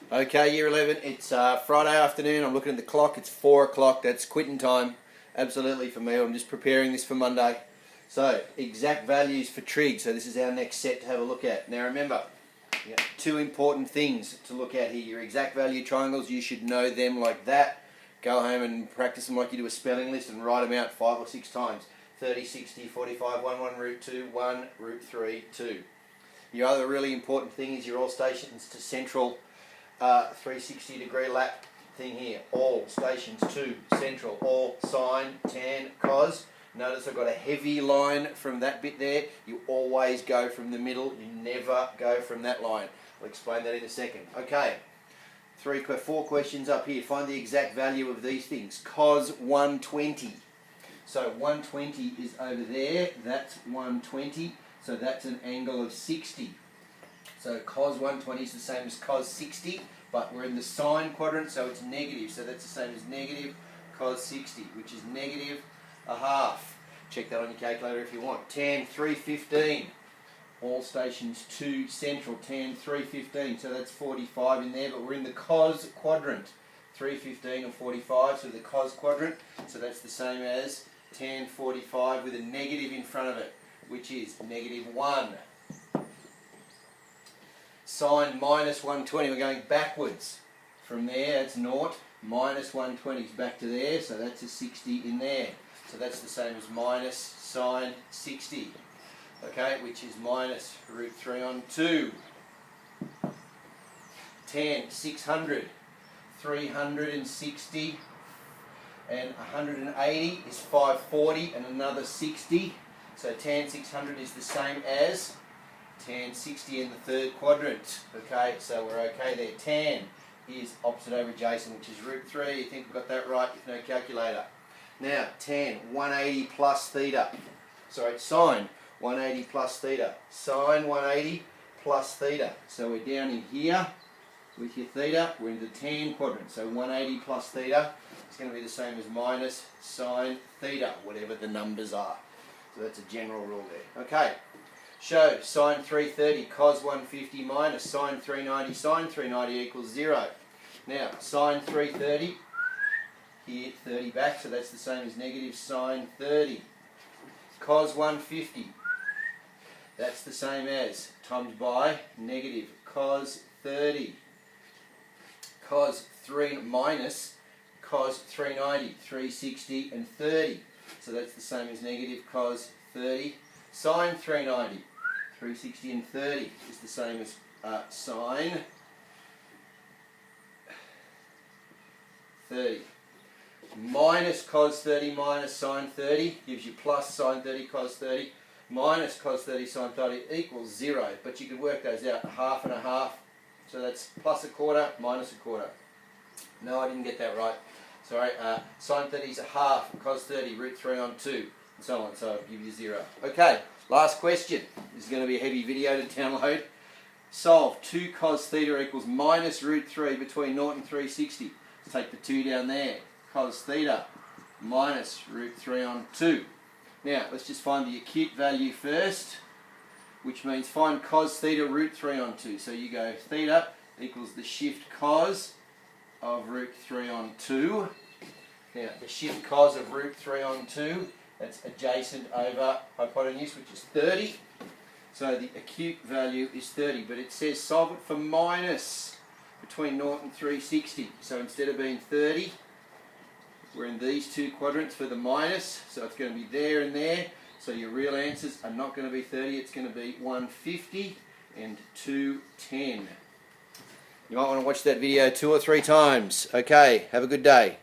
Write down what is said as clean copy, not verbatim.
Okay, year 11, it's Friday afternoon. I'm looking at the clock, it's 4 o'clock, that's quitting time. Absolutely for me, I'm just preparing this for Monday. So, exact values for trig, so this is our next set to have a look at. Now remember, two important things to look at here. Your exact value triangles, you should know them like that. Go home and practice them like you do a spelling list and write them out 5 or 6 times. 30, 60, 45, 1, 1, root 2, 1, root 3, 2. Your other really important thing is your all stations to central 360 degree lap thing here. All stations to central, all sine, tan, cos. Notice I've got a heavy line from that bit there. You always go from the middle, you never go from that line. I'll explain that in a second. Okay, 4 questions up here. Find the exact value of these things. Cos 120. So 120 is over there, that's 120, so that's an angle of 60. So cos 120 is the same as cos 60, but we're in the sine quadrant, so it's negative. So that's the same as negative cos 60, which is negative a half. Check that on your calculator if you want. Tan 315. All stations to central. Tan 315. So that's 45 in there, but we're in the cos quadrant. 315 and 45, so the cos quadrant. So that's the same as tan 45 with a negative in front of it, which is negative 1. Sine minus 120, we're going backwards. From there, it's 0, minus 120 is back to there, so that's a 60 in there. So that's the same as minus sine 60, okay, which is minus root 3 on 2. Tan 600, 360 and 180 is 540 and another 60. So tan 600 is the same as tan 60 in the third quadrant. Okay, so we're okay there. Tan is opposite over adjacent, which is root 3. You think we've got that right? If no calculator. Now, tan 180 plus theta. Sorry, sine 180 plus theta. Sine 180 plus theta. So we're down in here with your theta. We're in the tan quadrant. So 180 plus theta is going to be the same as minus sine theta, whatever the numbers are. So that's a general rule there. Okay. Show sine 330 cos 150 minus sine 390 sine 390 equals 0. Now sine 330, here 30 back, so that's the same as negative sine 30. Cos 150, that's the same as times by negative cos 30. Cos 3 minus cos 390, 360 and 30. So that's the same as negative cos 30. Sine 390, 360 and 30 is the same as sine 30. Minus cos 30 minus sine 30 gives you plus sine 30 cos 30 minus cos 30 sine 30 equals 0. But you could work those out, half and a half. So that's plus a quarter, minus a quarter. No, I didn't get that right. Sorry, sine 30 is a half, cos 30, root 3 on 2. And so on, so I'll give you 0. Okay, last question. This is going to be a heavy video to download. Solve 2 cos theta equals minus root 3 between 0 and 360. Let's take the 2 down there. Cos theta minus root 3 on 2. Now, let's just find the acute value first, which means find cos theta root 3 on 2. So you go theta equals the shift cos of root 3 on 2. Now, the shift cos of root 3 on 2, that's adjacent over hypotenuse, which is 30. So the acute value is 30, but it says solve it for minus between 0 and 360. So instead of being 30, we're in these two quadrants for the minus, so it's going to be there and there. So your real answers are not going to be 30, it's going to be 150 and 210. You might want to watch that video 2 or 3 times. Okay, have a good day.